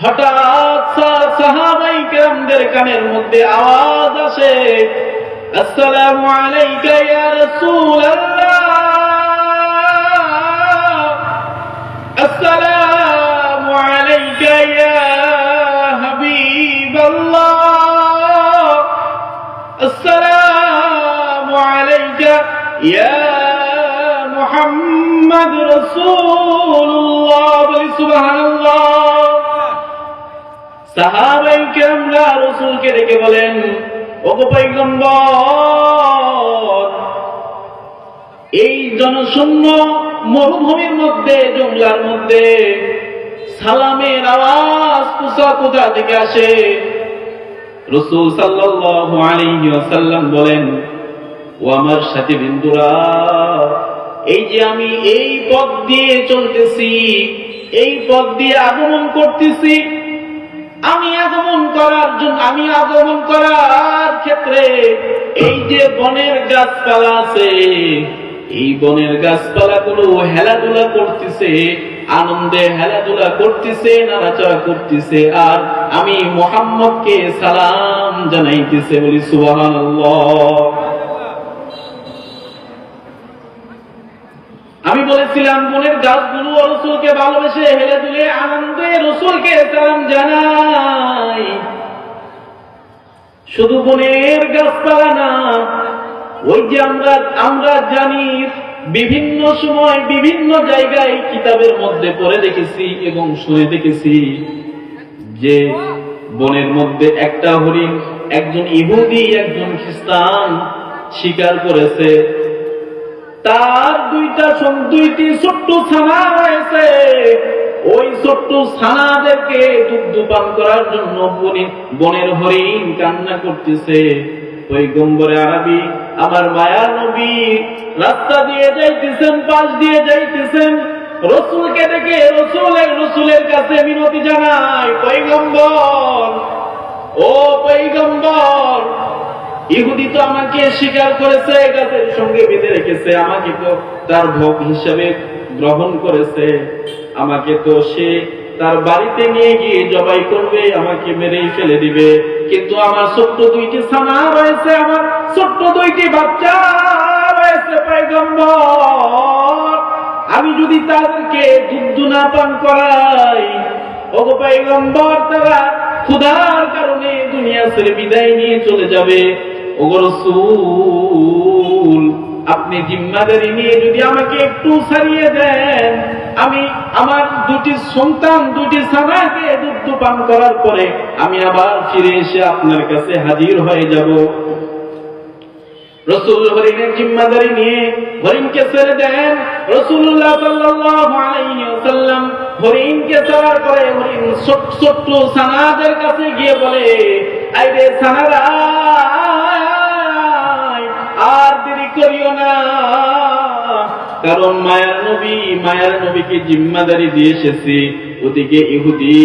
হঠাৎ সাহাবায়ে কেরামদের কানের মধ্যে আওয়াজ আসে, আসসালামু আলাইকা ইয়া রাসূলুল্লাহ, আসসালামু আলাইকা ইয়া হাবিবাল্লাহ, আসসালামু আলাইকা ইয়া মুহাম্মদ রাসূলুল্লাহ। বলি সুবহানাল্লাহ। সাহাবায়ে কেরামরা রাসূলকে ডেকে বলেন, ওগো পয়গম্বর, এই জনশূন্য মরুভূমির মধ্যে, জঙ্গলার মধ্যে সালামের আওয়াজ কোথা থেকে আসে? রাসূল সাল্লাল্লাহু আলাইহি ওয়াসাল্লাম বলেন, ও আমার সাথী বন্ধুরা, এই যে আমি এই পথ দিয়ে চলতেছি, এই পথ দিয়ে আগমন করতেছি, আমি আগমন করার ক্ষেত্রে এই যে বনের গাছপালা আছে, এই বনের গাছপালা গুলো হেলাধুলা করতেছে, আনন্দে হেলাধুলা করতেছে, নাড়াচাড়া করতেছে, আর আমি মুহাম্মদকে সালাম জানাইতেছে। বলি সুবহানাল্লাহ। আমি বলেছিলাম বনের গাছগুলো রাসূলকে ভালোবেসে হেলে দুলে আনন্দে রাসূলকে সালাম জানাই। শুধু বনের গাছপালা না, ওই যে আমরা জানি বিভিন্ন সময় বিভিন্ন জায়গায় কিতাবের মধ্যে পড়ে দেখেছি এবং শুনে দেখেছি যে বনের মধ্যে একটা হরিণ একজন ইহুদি একজন খ্রিস্টান শিকার করেছে। তার দুইটি ছোট্ট ছানা রয়েছে। ওই ছোট্ট ছানাদেরকে দুগ্ধ পান করার জন্য বনের হরিণ কান্না করতেছে। পয়গম্বরে আরবি আমার মায়ার নবী রাস্তা দিয়ে যাইতেছেন, পাশ দিয়ে যাইতেছেন, রাসূলকে দেখে রাসূলের কাছে মিনতি জানায়, পয়গম্বর, ও পয়গম্বর, ইহুদি তো আমাকে স্বীকার করেছে, গাছের সঙ্গে বেঁধে রেখেছে, আমাকে তো তার ভোগ হিসেবে গ্রহণ করেছে, আমাকে তো সে তার বাড়িতে নিয়ে গিয়ে জবাই করবে, আমাকে মেরেই ফেলে দিবে। কিন্তু আমার ছোট্ট দুইটি ছানা রয়েছে, আমার ছোট্ট দুইটি বাচ্চা রয়েছে, পয়গম্বর, আমি যদি তাদেরকে দুধ না পান করাই, ওগো পয়গম্বর, তারা ক্ষুধার কারণে দুনিয়া ছেড়ে বিদায় নিয়ে চলে যাবে। ওগো রাসূল, আপনি জিম্মাদারি নিয়ে যদি আমাকে একটু ছাড়িয়ে দেন, আমি আমার দুটি সন্তান, দুটি ছানাকে দুধ পান করার পরে আমি আবার ফিরে এসে আপনার কাছে হাজির হয়ে যাব। রাসূল হরিণের জিম্মাদারি নিয়ে হরিণকে ছেড়ে দেন। রাসূলুল্লাহ সাল্লাল্লাহু আলাইহি ওয়াসাল্লাম হরিণকে ছাড়ার পরে হরিণ ছোট্ট ছানাদের কাছে গিয়ে বলে, আইরে ছানারা, আর দেরি করিও না, কারণ মায়ার নবীকে জিম্মাদারি দিয়ে এসেছি। ওদিকে ইহুদি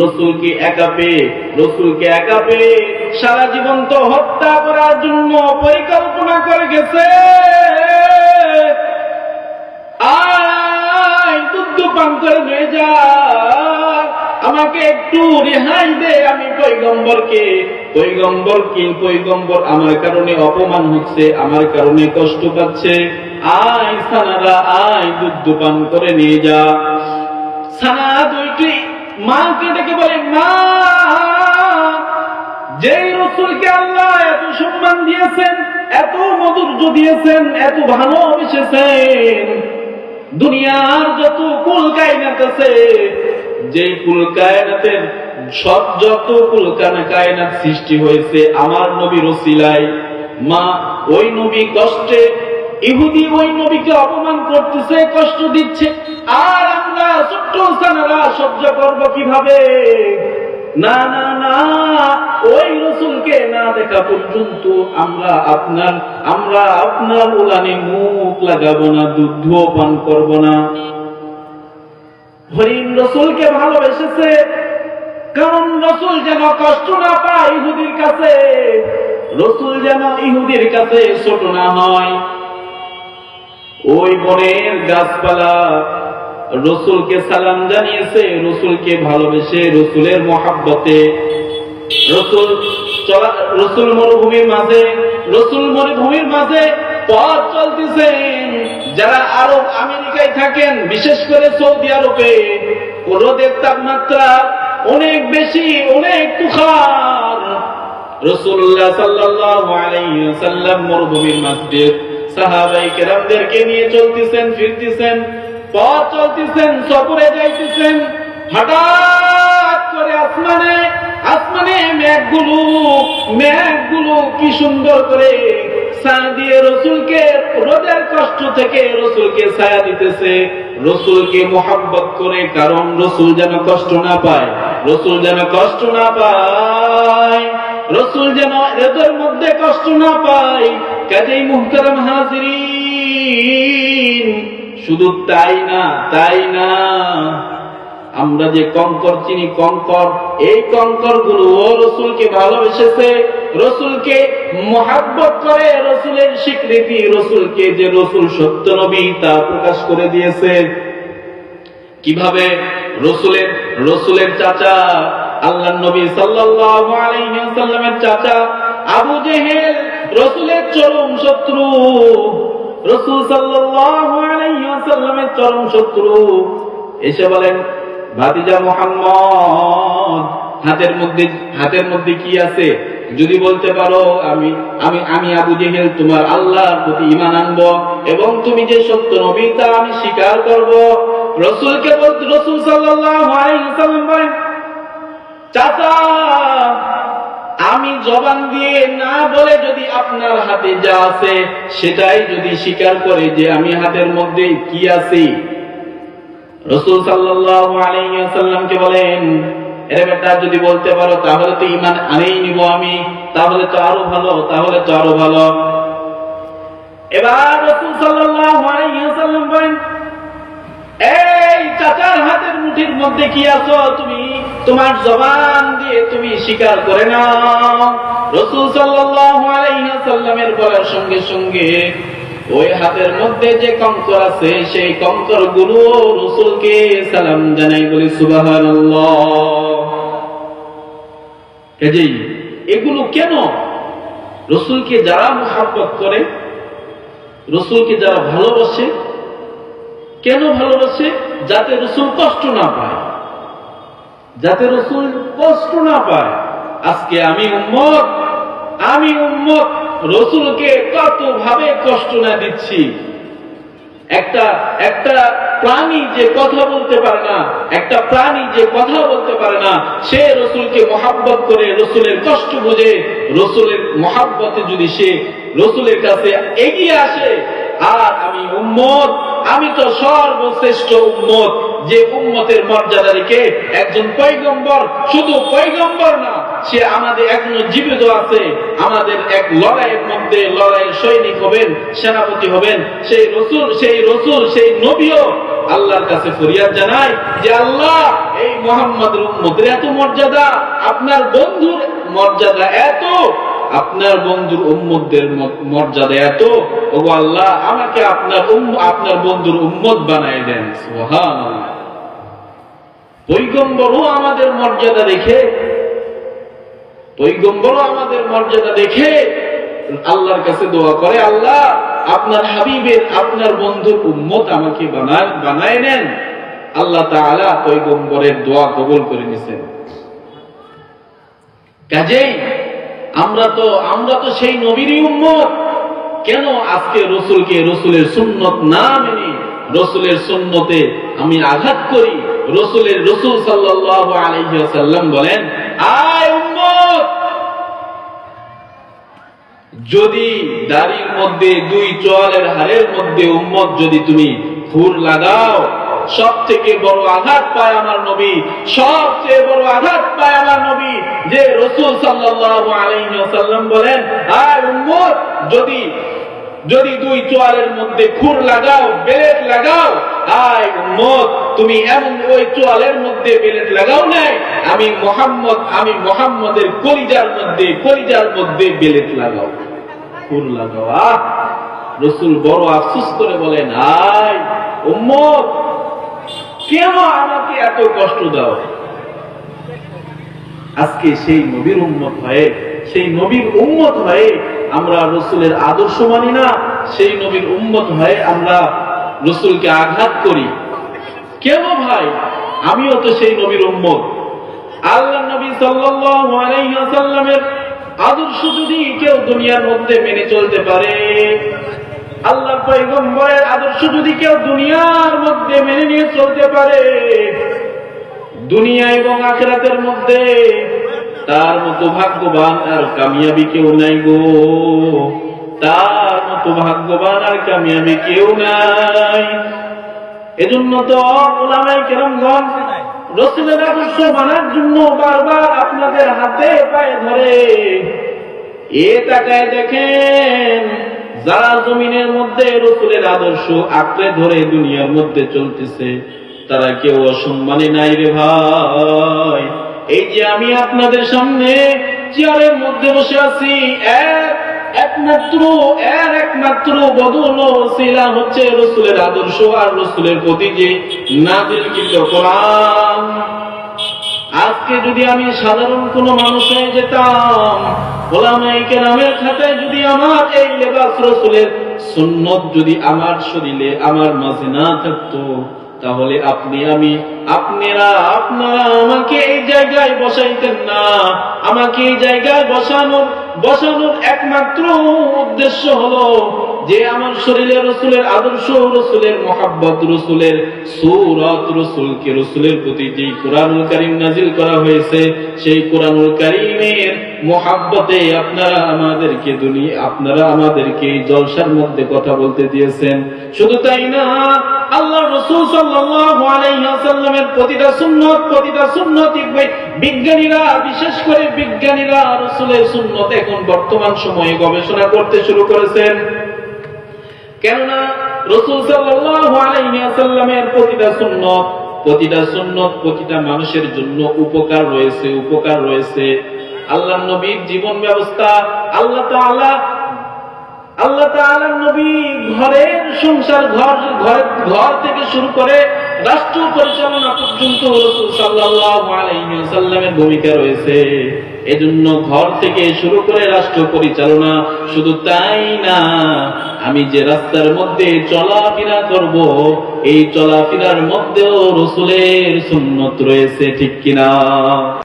রাসূলকে একা পেয়ে সারা জীবন তো হত্যা করার জন্য পরিকল্পনা করে গেছে। আয় দুধ পান করে নিয়ে যা, আমাকে একটু রেহাই দে, আমি পয়গম্বর আমার কারণে অপমান হচ্ছে, আমার কারণে কষ্ট পাচ্ছে, আয় ছানারা, আয় দুধ পান করে নিয়ে যা। ছানা দুইটি মাকে ডেকে বলে, মা, যেই রাসূলকে আল্লাহ এত সম্মান দিয়েছেন, এত মধুর্য দিয়েছেন, এত ভালোবেসেছেন, দুনিয়ার যত কুল কায়নাত আছে, যে কুল কায়নাতের যত কুল কায়নাত সৃষ্টি হয়েছে আমার নবীর ওসিলায়, মা, ওই নবী কষ্টে, ইহুদি ওই নবীকে অপমান করতেছে, কষ্ট দিচ্ছে, আর আমরা ছোট্ট ছানারা সহ্য করব কিভাবে? না না না, ওই রাসূলকে না দেখা পর্যন্ত আমরা আপনার উলানে মুখ লাগাবো না, দুধ পান করব না। হরিণ রাসূলকে ভালোবেসেছে, কারণ রাসূল যেন কষ্ট না পায় ইহুদির কাছে, রাসূল যেন ইহুদির কাছে ছোট না হয়। ওই বনের গাছপালা রসুলকে সালাম জানিয়েছে, রসুলকে ভালোবেসে, রসুলের মহাব্বতে। রসুল মরুভূমির মাঝে পথ চলতেছেন। যারা আরব আমেরিকায় থাকেন, বিশেষ করে সৌদি আরবে রোদের তাপমাত্রা অনেক বেশি, অনেক তুষার। রাসূলুল্লাহ সাল্লাল্লাহু আলাইহি ওয়াসাল্লাম মরুভূমির মাঝে সাহাবায়ে কেরামদেরকে নিয়ে চলতেছেন, ফিরতেছেন, পথ চলতেছেন, সফরে যাইতেছেন। হঠাৎ করে আসমানে মেঘগুলো কি সুন্দর করে ছায়া দিয়ে রসুলকে, রোদের কষ্ট থেকে রসুলকে ছায়া দিতেছে, রসুলকে মোহাব্বত করে। কারণ রসুল যেন কষ্ট না পায়, রসুল যেন কষ্ট না পায়, রসুল যেন এদের মধ্যে কষ্ট না পায়। কাজেই মুহতারাম হাজিরিন, শুধু তাই না, আমরা যে কঙ্কর চিনি, কঙ্কর, এই কঙ্কর গুলো রসুলকে ভালোবেসেছে, রসুলকে মহাব্বত করে, রসুলের স্বীকৃতি, রসুলকে যে রসুল সত্য নবী তা প্রকাশ করে দিয়েছে। কিভাবে? রসুলের চাচা, আল্লাহর নবী সাল্লাল্লাহু আলাইহি ওয়াসাল্লামের চাচা আবু জেহেল রসুলের চরম শত্রু, রসুল সাল্লাল্লাহু আলাইহি ওয়াসাল্লামের চরম শত্রু। এসে বলেন, ভাতিজা মুহাম্মদ, হাতের মধ্যে কি আছে? যদি বলতে পারো আমি আবু জেহেল তোমার আল্লাহর প্রতি ঈমান আনবো এবং তুমি যে সত্য নবী তা আমি স্বীকার করব। রাসূল সাল্লাল্লাহু আলাইহি ওয়াসাল্লাম বলেন, চাচা, আমি জবান দিয়ে না বলে যদি আপনার হাতে যা আছে সেটাই যদি স্বীকার করে যে আমি হাতের মধ্যে কি আছে। রাসূল সাল্লাল্লাহু আলাইহি ওয়াসাল্লামকে বলেন, এরে বেটা, যদি বলতে পারো তাহলে তো ঈমান আনেই নিব আমি, তাহলে তো আরো ভালো। এবার রাসূল সাল্লাল্লাহু আলাইহি ওয়াসাল্লাম বলেন, এই চাচার হাতের মুঠির মধ্যে কি আছো তুমি তোমার জবান দিয়ে তুমি স্বীকার করে নাও। রাসূল সাল্লাল্লাহু আলাইহি ওয়াসাল্লামের বলার সঙ্গে সঙ্গে ওই হাতের মধ্যে যে কঙ্কর আছে সেই কঙ্কর গুলো রাসূলকে সালাম জানাই, বলি সুবহানাল্লাহ। কাজেই এগুলো কেন? রাসূলকে যারা মুহাব্বত করে, রাসূলকে যারা ভালোবাসে, কেন ভালোবাসে? যাতে রাসূল কষ্ট না পায়, যাতে রাসূল কষ্ট না পায়। আজকে আমি উম্মত রাসূলকে কত ভাবে কষ্ট না দিচ্ছি। একটা প্রাণী যে কথা বলতে পারে না, সে রাসূলকে মহাব্বত করে, রাসূলের কষ্ট বুঝে, রাসূলের মহাব্বতে যদি সে রাসূলের কাছে এগিয়ে আসে। আর আমি তো সর্বশ্রেষ্ঠ উম্মত, যে উম্মতের মর্যাদা রেখে একজন পয়গম্বর, শুধু পয়গম্বর না, সে আমাদের এখনো জীবিত আছে, আমাদের এক লড়াইয়ের সৈনিক হবেন, সেনাপতি হবেন। সেই নবীও আল্লাহর কাছে ফরিয়াদ জানায় যে আল্লাহ, এই মুহাম্মদের উম্মতের এত মর্যাদা, আপনার বন্ধুর মর্যাদা এত, আপনার বন্ধুর উম্মতদের মর্যাদা এত, ওগো আল্লাহ, আমাকে আপনার বন্ধুর উম্মত বানায় দেন। সুবহানাল্লাহ। পয়গম্বরও আমাদের মর্যাদা দেখে আল্লাহর কাছে দোয়া করে, আল্লাহ, আপনার হাবিবের, আপনার বন্ধুর উম্মত আমাকে বানায় নেন। আল্লাহ তাআলা পয়গম্বরের দোয়া কবুল করে নিছেন। কাজেই আমরা তো সেই নবীরই উম্মত। কেন আজকে রসুলের সুন্নত না মেনে রসুলের সুন্নতে আমি আঘাত করি? রসুল সাল্লাল্লাহু আলাইহি ওয়াসাল্লাম বলেন, আয় উম্মত, যদি দাড়ির মধ্যে, দুই চোয়ালের হাড়ের মধ্যে উম্মত যদি তুমি খুর লাগাও, সব থেকে বড় আঘাত পায় আমার নবী, সবচেয়ে বড় আঘাত পায় আমার নবী। যে রাসূল সাল্লাল্লাহু আলাইহি ওয়াসাল্লাম বলেন, আয় উম্মত, যদি দুই চোয়ালের মধ্যে খুর লাগাও, বেলেট লাগাও, আয় উম্মত, তুমি এমন ওই চোয়ালের মধ্যে বেলেট লাগাও নাই, আমি মুহাম্মদের কলিজার মধ্যে বেলেট লাগাও, খুর লাগাও। রাসূল বড় আফসোস করে বলেন, আয় উম্মত, কেন আমাকে এত কষ্ট দাও? আজকে সেই নবীর উম্মত হয়ে, সেই নবীর উম্মত হয়ে আমরা রসুলের আদর্শ মানি না, সেই নবীর উম্মত হয়ে আমরা রসুলকে আঘাত করি। কেন ভাই? আমিও তো সেই নবীর উম্মত। আল্লাহ নবী সাল্লাল্লাহু আলাইহি ওয়াসাল্লামের আদর্শ যদি কেউ দুনিয়ার মধ্যে মেনে চলতে পারে, আল্লাহর পয়গম্বরের আদর্শ যদি কেউ দুনিয়ার মধ্যে মেনে নিয়ে চলতে পারে, দুনিয়া এবং আখিরাতের মধ্যে তার মতো ভাগ্যবান আর কামিয়াবি কেউ নাই গো। তার মতো ভাগ্যবান আর কামিয়াবি কেউ নাই। এজন্য তো উলামায়ে কেরামগণ রাসূলের আদর্শ মানার জন্য বারবার আপনাদের হাতে পায়ে ধরে। এ তাকায় দেখেন, যারা জমিনের মধ্যে রাসূলের আদর্শ আঁকড়ে ধরে দুনিয়ার মধ্যে চলতেছে, তারা কেউ অসম্মানী নাই রে ভাই। এই যে আমি আপনাদের সামনে চেয়ারের মধ্যে বসে আছি, একমাত্র বদল ওসিলা হচ্ছে রাসূলের আদর্শ আর রাসূলের প্রতি যে নাযিলকৃত কোরআন। আজকে যদি আমি সাধারণ কোন মানুষ হয়ে যেতাম, উলামায়ে কেরামের খাতায় যদি আমার এই লেবাস রাসূলের সুন্নত যদি আমার শরীরে আমার মাঝে না থাকতো, তাহলে আপনারা আমাকে এই জায়গায় বসাইতেন না। আমাকে এই জায়গায় বসানোর একমাত্র উদ্দেশ্য হলো যে আমার শরীরে রসুলের আদর্শ, রসুলের মহাব্বত, রসুলের সূরত, রসুলের প্রতি যে কোরআনুল কারীম নাজিল করা হয়েছে, সেই কোরআনুল কারীমের মহাব্বতে আপনারা আমাদেরকে জলসার মধ্যে কথা বলতে দিয়েছেন। শুধু তাই না, আল্লাহর রাসূল সাল্লাল্লাহু আলাইহি ওয়াসাল্লামের প্রতিটা সুন্নত বিজ্ঞানীরা, বিশেষ করে বিজ্ঞানীরা রাসূলের সুন্নত এখন বর্তমান সময়ে গবেষণা করতে শুরু করেছেন। কেননা রাসূল সাল্লাল্লাহু আলাইহি ওয়াসাল্লামের প্রতিটা সুন্নত প্রতিটা মানুষের জন্য উপকার রয়েছে। আল্লাহর নবীর জীবন ব্যবস্থা, আল্লাহ তাআলা নবী ঘরের সংসার, ঘর থেকে শুরু করে রাষ্ট্র পরিচালনা পর্যন্ত রাসূল সাল্লাল্লাহু আলাইহি ওয়াসাল্লামের ভূমিকা রয়েছে। এজন্য ঘর থেকে শুরু করে রাষ্ট্র পরিচালনা, শুধু তাই না, আমি যে রাস্তার মধ্যে চলাফেরা করব, এই চলাফেরার মধ্যেও রাসূলের সুন্নত রয়েছে, ঠিক কিনা?